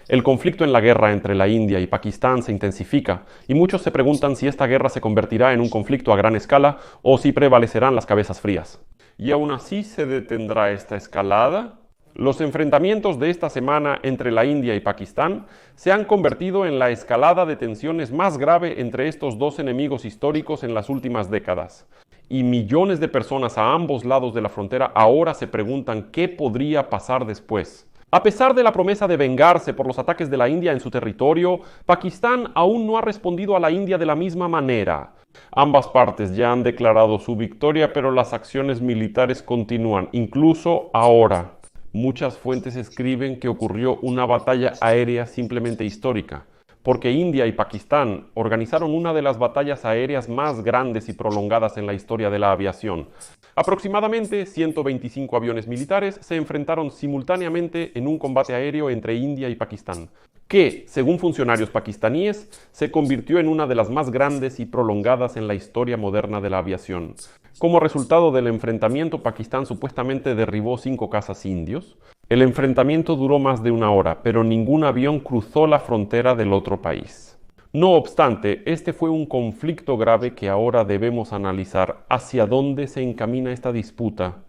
El conflicto en la guerra entre la India y Pakistán se intensifica y muchos se preguntan si esta guerra se convertirá en un conflicto a gran escala o si prevalecerán las cabezas frías. ¿Y aún así se detendrá esta escalada? Los enfrentamientos de esta semana entre la India y Pakistán se han convertido en la escalada de tensiones más grave entre estos dos enemigos históricos en las últimas décadas. Y millones de personas a ambos lados de la frontera ahora se preguntan qué podría pasar después. A pesar de la promesa de vengarse por los ataques de la India en su territorio, Pakistán aún no ha respondido a la India de la misma manera. Ambas partes ya han declarado su victoria, pero las acciones militares continúan, incluso ahora. Muchas fuentes escriben que ocurrió una batalla aérea simplemente histórica, porque India y Pakistán organizaron una de las batallas aéreas más grandes y prolongadas en la historia de la aviación. Aproximadamente 125 aviones militares se enfrentaron simultáneamente en un combate aéreo entre India y Pakistán, que, según funcionarios pakistaníes, se convirtió en una de las más grandes y prolongadas en la historia moderna de la aviación. Como resultado del enfrentamiento, Pakistán supuestamente derribó 5 cazas indios. El enfrentamiento duró más de una hora, pero ningún avión cruzó la frontera del otro país. No obstante, este fue un conflicto grave que ahora debemos analizar hacia dónde se encamina esta disputa.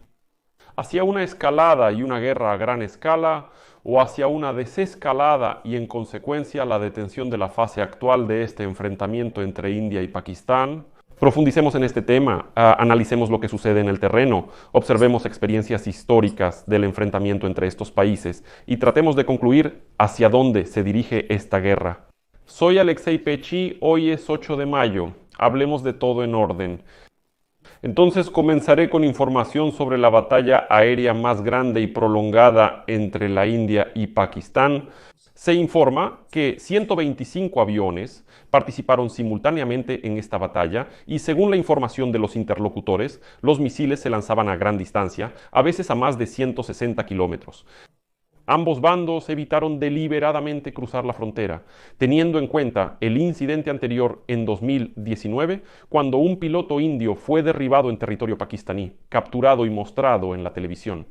¿Hacia una escalada y una guerra a gran escala o hacia una desescalada y en consecuencia la detención de la fase actual de este enfrentamiento entre India y Pakistán? Profundicemos en este tema, analicemos lo que sucede en el terreno, observemos experiencias históricas del enfrentamiento entre estos países y tratemos de concluir hacia dónde se dirige esta guerra. Soy Alexei Pechi, hoy es 8 de mayo, hablemos de todo en orden. Entonces comenzaré con información sobre la batalla aérea más grande y prolongada entre la India y Pakistán. Se informa que 125 aviones participaron simultáneamente en esta batalla y según la información de los interlocutores, los misiles se lanzaban a gran distancia, a veces a más de 160 kilómetros. Ambos bandos evitaron deliberadamente cruzar la frontera, teniendo en cuenta el incidente anterior en 2019, cuando un piloto indio fue derribado en territorio pakistaní, capturado y mostrado en la televisión.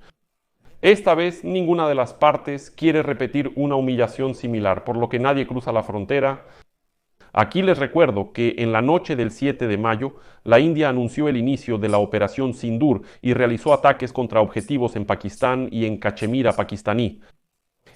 Esta vez ninguna de las partes quiere repetir una humillación similar, por lo que nadie cruza la frontera. Aquí les recuerdo que en la noche del 7 de mayo, la India anunció el inicio de la Operación Sindur y realizó ataques contra objetivos en Pakistán y en Cachemira pakistaní.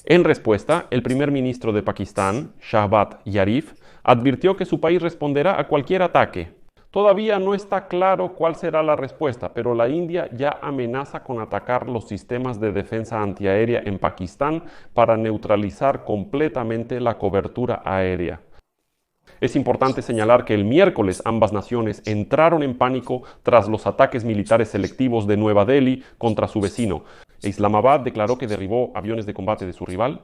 En respuesta, el primer ministro de Pakistán, Shahbaz Sharif, advirtió que su país responderá a cualquier ataque. Todavía no está claro cuál será la respuesta, pero la India ya amenaza con atacar los sistemas de defensa antiaérea en Pakistán para neutralizar completamente la cobertura aérea. Es importante señalar que el miércoles ambas naciones entraron en pánico tras los ataques militares selectivos de Nueva Delhi contra su vecino. Islamabad declaró que derribó aviones de combate de su rival.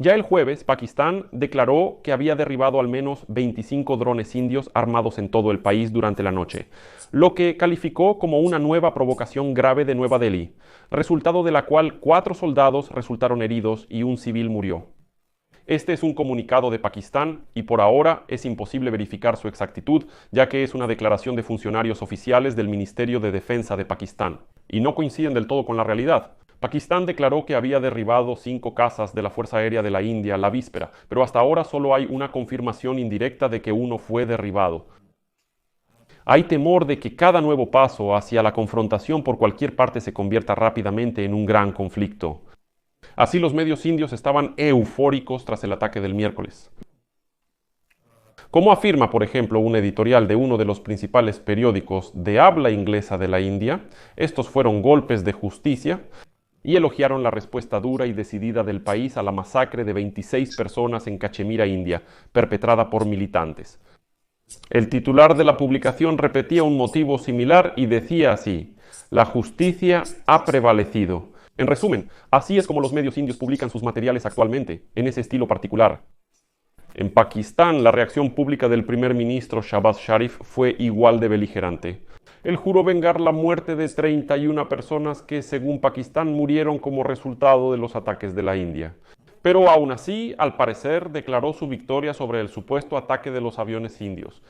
Ya el jueves, Pakistán declaró que había derribado al menos 25 drones indios armados en todo el país durante la noche, lo que calificó como una nueva provocación grave de Nueva Delhi, resultado de la cual 4 soldados resultaron heridos y un civil murió. Este es un comunicado de Pakistán y por ahora es imposible verificar su exactitud, ya que es una declaración de funcionarios oficiales del Ministerio de Defensa de Pakistán, y no coinciden del todo con la realidad. Pakistán declaró que había derribado 5 cazas de la Fuerza Aérea de la India la víspera, pero hasta ahora solo hay una confirmación indirecta de que uno fue derribado. Hay temor de que cada nuevo paso hacia la confrontación por cualquier parte se convierta rápidamente en un gran conflicto. Así los medios indios estaban eufóricos tras el ataque del miércoles. Como afirma, por ejemplo, un editorial de uno de los principales periódicos de habla inglesa de la India, estos fueron golpes de justicia y elogiaron la respuesta dura y decidida del país a la masacre de 26 personas en Cachemira, India, perpetrada por militantes. El titular de la publicación repetía un motivo similar y decía así: la justicia ha prevalecido. En resumen, así es como los medios indios publican sus materiales actualmente, en ese estilo particular. En Pakistán, la reacción pública del primer ministro Shahbaz Sharif fue igual de beligerante. Él juró vengar la muerte de 31 personas que, según Pakistán, murieron como resultado de los ataques de la India. Pero aún así, al parecer, declaró su victoria sobre el supuesto ataque de los aviones indios.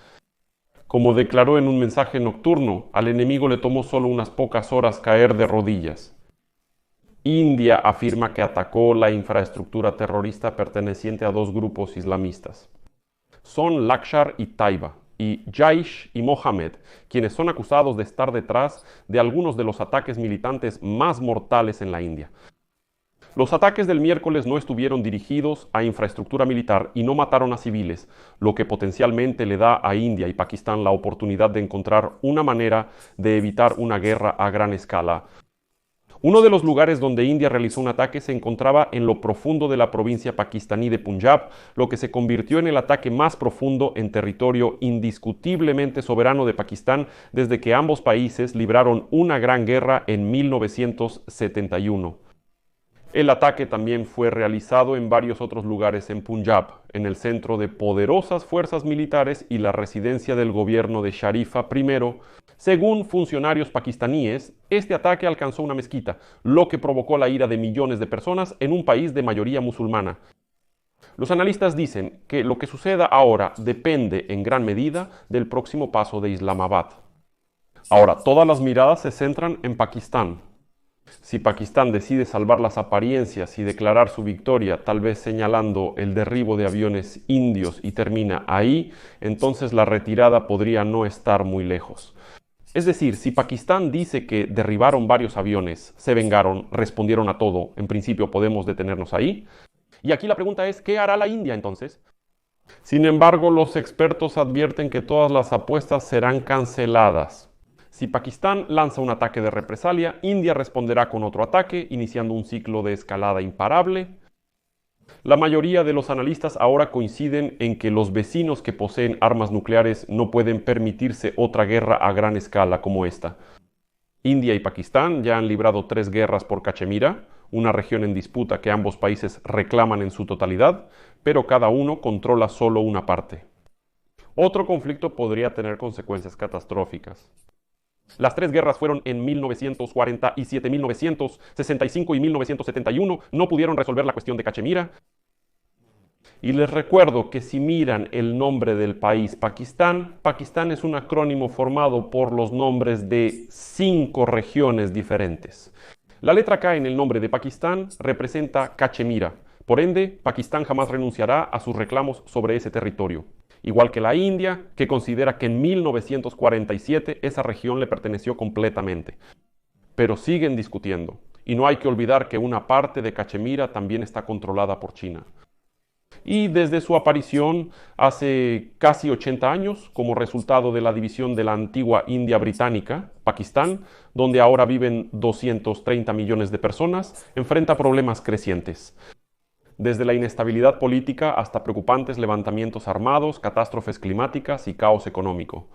Como declaró en un mensaje nocturno, al enemigo le tomó solo unas pocas horas caer de rodillas. India afirma que atacó la infraestructura terrorista perteneciente a dos grupos islamistas. Son Lakshar y Taiba, y Jaish y Mohammed, quienes son acusados de estar detrás de algunos de los ataques militantes más mortales en la India. Los ataques del miércoles no estuvieron dirigidos a infraestructura militar y no mataron a civiles, lo que potencialmente le da a India y Pakistán la oportunidad de encontrar una manera de evitar una guerra a gran escala. Uno de los lugares donde India realizó un ataque se encontraba en lo profundo de la provincia pakistaní de Punjab, lo que se convirtió en el ataque más profundo en territorio indiscutiblemente soberano de Pakistán desde que ambos países libraron una gran guerra en 1971. El ataque también fue realizado en varios otros lugares en Punjab, en el centro de poderosas fuerzas militares y la residencia del gobierno de Sharifa I. Según funcionarios pakistaníes, este ataque alcanzó una mezquita, lo que provocó la ira de millones de personas en un país de mayoría musulmana. Los analistas dicen que lo que suceda ahora depende en gran medida del próximo paso de Islamabad. Ahora, todas las miradas se centran en Pakistán. Si Pakistán decide salvar las apariencias y declarar su victoria, tal vez señalando el derribo de aviones indios y termina ahí, entonces la retirada podría no estar muy lejos. Es decir, si Pakistán dice que derribaron varios aviones, se vengaron, respondieron a todo, en principio podemos detenernos ahí. Y aquí la pregunta es, ¿qué hará la India entonces? Sin embargo, los expertos advierten que todas las apuestas serán canceladas. Si Pakistán lanza un ataque de represalia, India responderá con otro ataque, iniciando un ciclo de escalada imparable. La mayoría de los analistas ahora coinciden en que los vecinos que poseen armas nucleares no pueden permitirse otra guerra a gran escala como esta. India y Pakistán ya han librado 3 guerras por Cachemira, una región en disputa que ambos países reclaman en su totalidad, pero cada uno controla solo una parte. Otro conflicto podría tener consecuencias catastróficas. Las 3 guerras fueron en 1947, 1965 y 1971. No pudieron resolver la cuestión de Cachemira. Y les recuerdo que si miran el nombre del país Pakistán, Pakistán es un acrónimo formado por los nombres de 5 regiones diferentes. La letra K en el nombre de Pakistán representa Cachemira. Por ende, Pakistán jamás renunciará a sus reclamos sobre ese territorio. Igual que la India, que considera que en 1947 esa región le perteneció completamente. Pero siguen discutiendo, y no hay que olvidar que una parte de Cachemira también está controlada por China. Y desde su aparición hace casi 80 años, como resultado de la división de la antigua India británica, Pakistán, donde ahora viven 230 millones de personas, enfrenta problemas crecientes. Desde la inestabilidad política hasta preocupantes levantamientos armados, catástrofes climáticas y caos económico.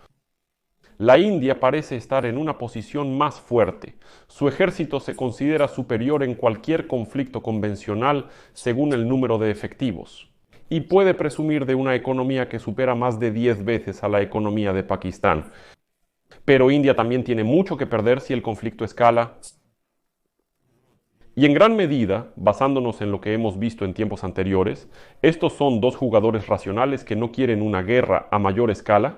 La India parece estar en una posición más fuerte. Su ejército se considera superior en cualquier conflicto convencional según el número de efectivos, y puede presumir de una economía que supera más de 10 veces a la economía de Pakistán. Pero India también tiene mucho que perder si el conflicto escala. Y en gran medida, basándonos en lo que hemos visto en tiempos anteriores, estos son 2 jugadores racionales que no quieren una guerra a mayor escala.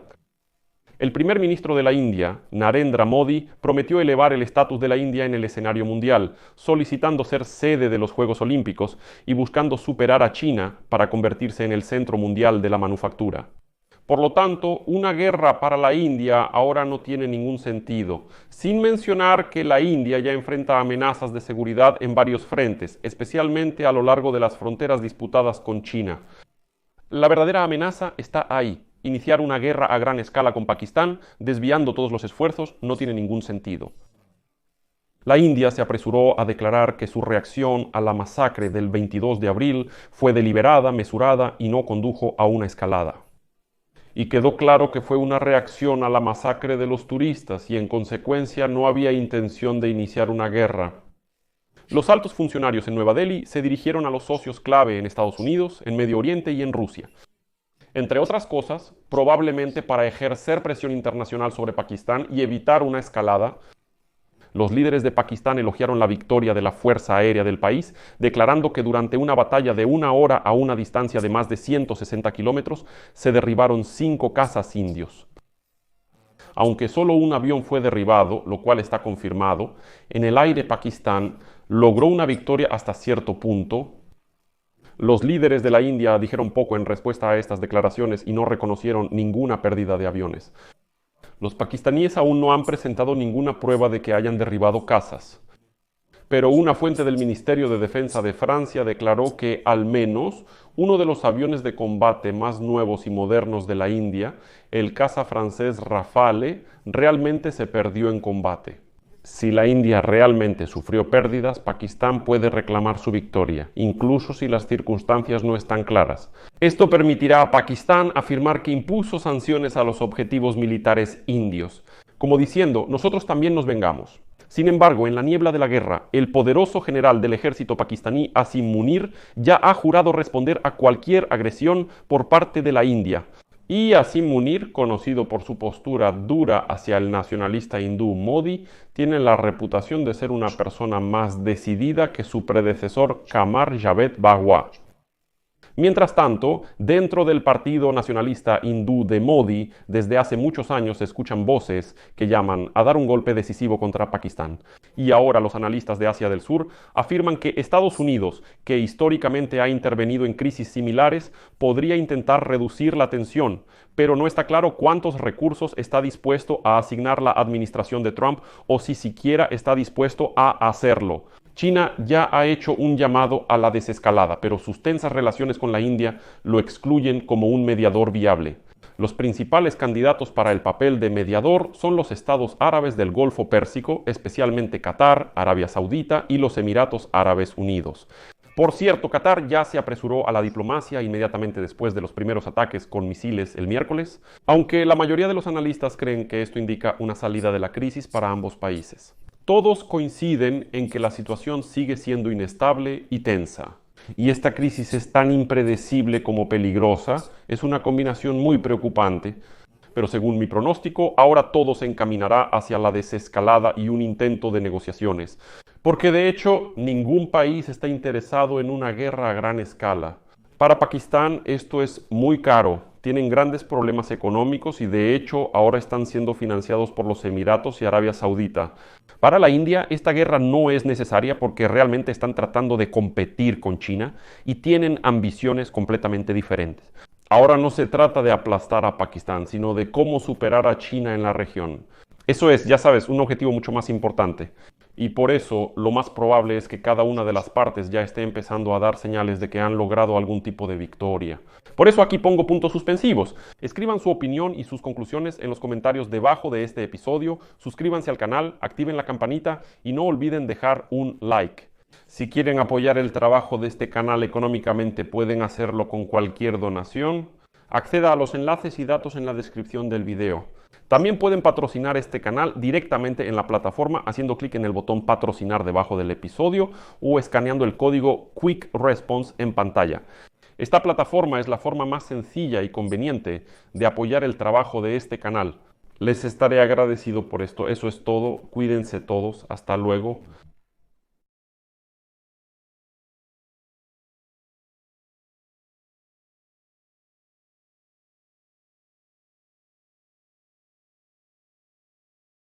El primer ministro de la India, Narendra Modi, prometió elevar el estatus de la India en el escenario mundial, solicitando ser sede de los Juegos Olímpicos y buscando superar a China para convertirse en el centro mundial de la manufactura. Por lo tanto, una guerra para la India ahora no tiene ningún sentido, sin mencionar que la India ya enfrenta amenazas de seguridad en varios frentes, especialmente a lo largo de las fronteras disputadas con China. La verdadera amenaza está ahí. Iniciar una guerra a gran escala con Pakistán, desviando todos los esfuerzos, no tiene ningún sentido. La India se apresuró a declarar que su reacción a la masacre del 22 de abril fue deliberada, mesurada y no condujo a una escalada. Y quedó claro que fue una reacción a la masacre de los turistas y en consecuencia no había intención de iniciar una guerra. Los altos funcionarios en Nueva Delhi se dirigieron a los socios clave en Estados Unidos, en Medio Oriente y en Rusia. Entre otras cosas, probablemente para ejercer presión internacional sobre Pakistán y evitar una escalada. Los líderes de Pakistán elogiaron la victoria de la Fuerza Aérea del país, declarando que durante una batalla de 1 hora a una distancia de más de 160 kilómetros, se derribaron 5 cazas indios. aunque solo un avión fue derribado, lo cual está confirmado, en el aire Pakistán logró una victoria hasta cierto punto. Los líderes de la India dijeron poco en respuesta a estas declaraciones y no reconocieron ninguna pérdida de aviones. Los pakistaníes aún no han presentado ninguna prueba de que hayan derribado casas, pero una fuente del Ministerio de Defensa de Francia declaró que al menos uno de los aviones de combate más nuevos y modernos de la India, el caza francés Rafale, realmente se perdió en combate. Si la India realmente sufrió pérdidas, Pakistán puede reclamar su victoria, incluso si las circunstancias no están claras. Esto permitirá a Pakistán afirmar que impuso sanciones a los objetivos militares indios, como diciendo, nosotros también nos vengamos. Sin embargo, en la niebla de la guerra, el poderoso general del ejército pakistaní, Asim Munir, ya ha jurado responder a cualquier agresión por parte de la India. Y Asim Munir, conocido por su postura dura hacia el nacionalista hindú Modi, tiene la reputación de ser una persona más decidida que su predecesor Qamar Javed Bajwa. Mientras tanto, dentro del partido nacionalista hindú de Modi, desde hace muchos años se escuchan voces que llaman a dar un golpe decisivo contra Pakistán. Y ahora los analistas de Asia del Sur afirman que Estados Unidos, que históricamente ha intervenido en crisis similares, podría intentar reducir la tensión, pero no está claro cuántos recursos está dispuesto a asignar la administración de Trump o si siquiera está dispuesto a hacerlo. China ya ha hecho un llamado a la desescalada, pero sus tensas relaciones con la India lo excluyen como un mediador viable. Los principales candidatos para el papel de mediador son los estados árabes del Golfo Pérsico, especialmente Qatar, Arabia Saudita y los Emiratos Árabes Unidos. Por cierto, Qatar ya se apresuró a la diplomacia inmediatamente después de los primeros ataques con misiles el miércoles, aunque la mayoría de los analistas creen que esto indica una salida de la crisis para ambos países. Todos coinciden en que la situación sigue siendo inestable y tensa. Y esta crisis es tan impredecible como peligrosa, es una combinación muy preocupante. Pero según mi pronóstico, ahora todo se encaminará hacia la desescalada y un intento de negociaciones. Porque de hecho, ningún país está interesado en una guerra a gran escala. Para Pakistán esto es muy caro, tienen grandes problemas económicos y de hecho ahora están siendo financiados por los Emiratos y Arabia Saudita. Para la India esta guerra no es necesaria porque realmente están tratando de competir con China y tienen ambiciones completamente diferentes. Ahora no se trata de aplastar a Pakistán, sino de cómo superar a China en la región. Eso es, ya sabes, un objetivo mucho más importante. Y por eso lo más probable es que cada una de las partes ya esté empezando a dar señales de que han logrado algún tipo de victoria. Por eso aquí pongo puntos suspensivos. Escriban su opinión y sus conclusiones en los comentarios debajo de este episodio, suscríbanse al canal, activen la campanita y no olviden dejar un like. Si quieren apoyar el trabajo de este canal económicamente pueden hacerlo con cualquier donación. Acceda a los enlaces y datos en la descripción del video. También pueden patrocinar este canal directamente en la plataforma haciendo clic en el botón patrocinar debajo del episodio o escaneando el código Quick Response en pantalla. Esta plataforma es la forma más sencilla y conveniente de apoyar el trabajo de este canal. Les estaré agradecido por esto. Eso es todo. Cuídense todos. Hasta luego.